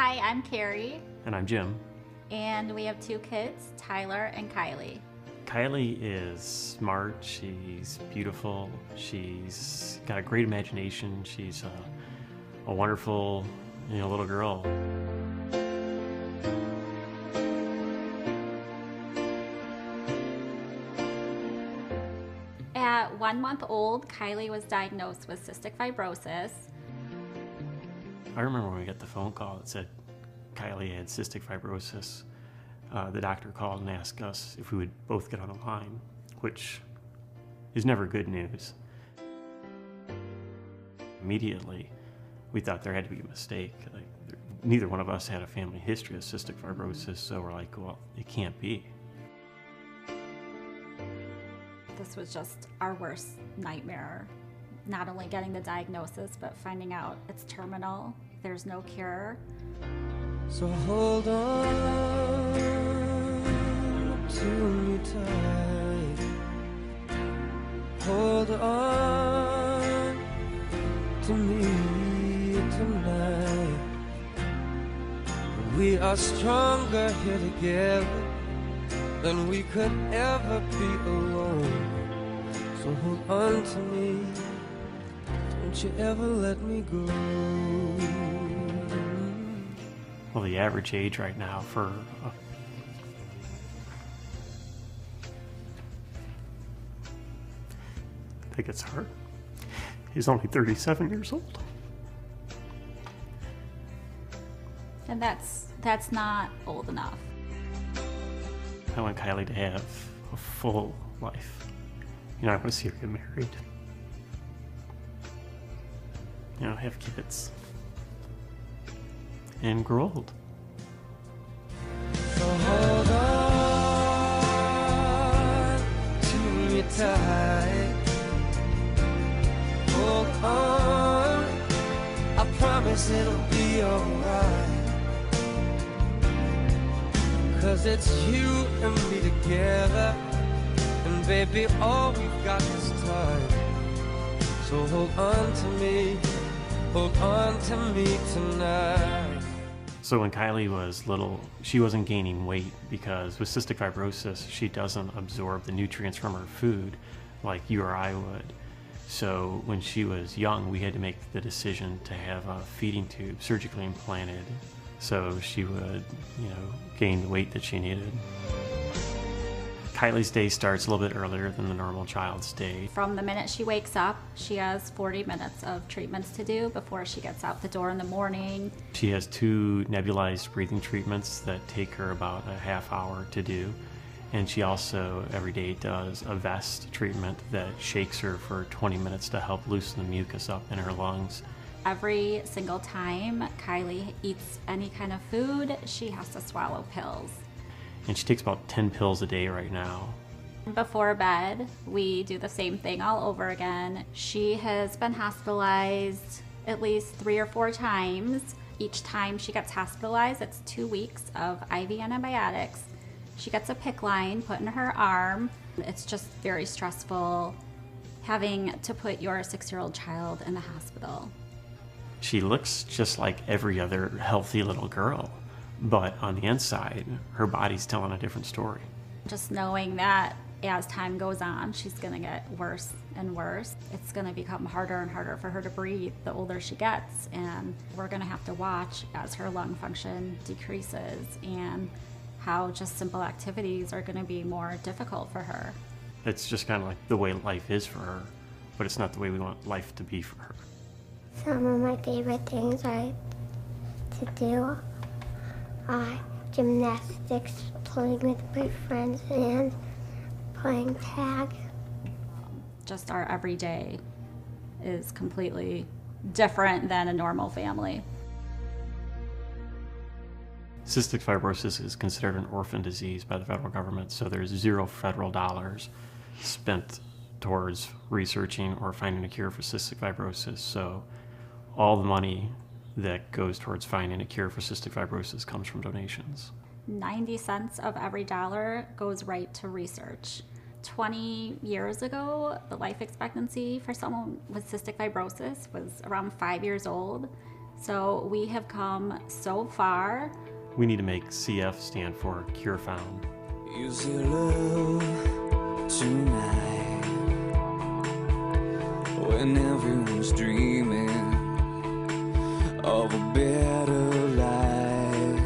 Hi, I'm Carrie, And I'm Jim. and we have two kids, Tyler and Kylie. Kylie is smart, she's beautiful, she's got a great imagination, she's a wonderful, little girl. At 1 month old, Kylie was diagnosed with cystic fibrosis. I remember when we got the phone call that said Kylie had cystic fibrosis. The doctor called and asked us if we would both get on the line, which is never good news. Immediately, we thought there had to be a mistake. Neither one of us had a family history of cystic fibrosis, so we're like, well, it can't be. This was just our worst nightmare. Not only getting the diagnosis, but finding out it's terminal, there's no cure. So hold on to me tight. Hold on to me tonight. We are stronger here together than we could ever be alone. So hold on to me. Don't you ever let me go. Well, the average age right now for I think it's hard. He's only 37 years old. And that's not old enough. I want Kylie to have a full life. I want to see her get married. Have kids. And grow old. So hold on to me tight. Hold on, I promise it'll be alright. 'Cause it's you and me together, and baby, all we've got is time. So hold on to me tonight. So when Kylie was little, she wasn't gaining weight because with cystic fibrosis, she doesn't absorb the nutrients from her food like you or I would. So when she was young, we had to make the decision to have a feeding tube surgically implanted so she would, gain the weight that she needed. Kylie's day starts a little bit earlier than the normal child's day. From the minute she wakes up, she has 40 minutes of treatments to do before she gets out the door in the morning. She has 2 nebulized breathing treatments that take her about a half hour to do. And she also every day does a vest treatment that shakes her for 20 minutes to help loosen the mucus up in her lungs. Every single time Kylie eats any kind of food, she has to swallow pills. And she takes about 10 pills a day right now. Before bed, we do the same thing all over again. She has been hospitalized at least 3 or 4 times. Each time she gets hospitalized, it's 2 weeks of IV antibiotics. She gets a PICC line put in her arm. It's just very stressful having to put your 6-year-old child in the hospital. She looks just like every other healthy little girl, but on the inside, her body's telling a different story. Just knowing that as time goes on, she's gonna get worse and worse. It's gonna become harder and harder for her to breathe the older she gets, and we're gonna have to watch as her lung function decreases and how just simple activities are gonna be more difficult for her. It's just kind of like the way life is for her, but it's not the way we want life to be for her. Some of my favorite things are to do gymnastics, playing with my friends, and playing tag. Just our everyday is completely different than a normal family. Cystic fibrosis is considered an orphan disease by the federal government, so there's 0 federal dollars spent towards researching or finding a cure for cystic fibrosis. So all the money that goes towards finding a cure for cystic fibrosis comes from donations. 90 cents of every dollar goes right to research. 20 years ago, the life expectancy for someone with cystic fibrosis was around 5 years old. So we have come so far. We need to make CF stand for Cure Found. Is it love tonight when everyone's dreaming of a better life?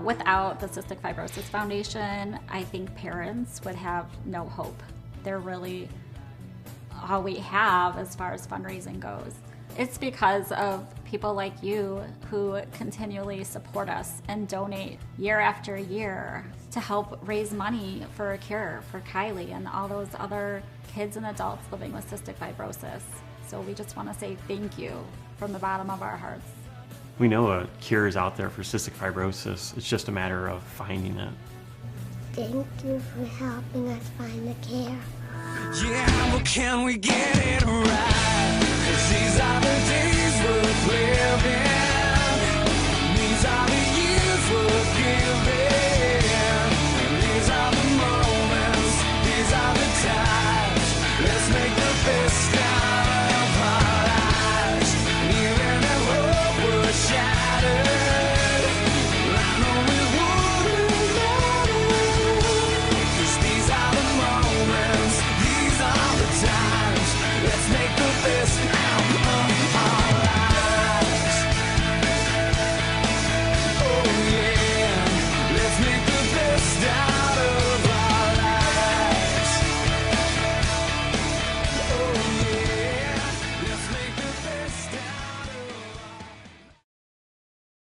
Without the Cystic Fibrosis Foundation, I think parents would have no hope. They're really all we have as far as fundraising goes. It's because of people like you who continually support us and donate year after year to help raise money for a cure for Kylie and all those other kids and adults living with cystic fibrosis. So we just want to say thank you from the bottom of our hearts. We know a cure is out there for cystic fibrosis. It's just a matter of finding it. Thank you for helping us find the care. Yeah, but can we get it right? 'Cause these are the days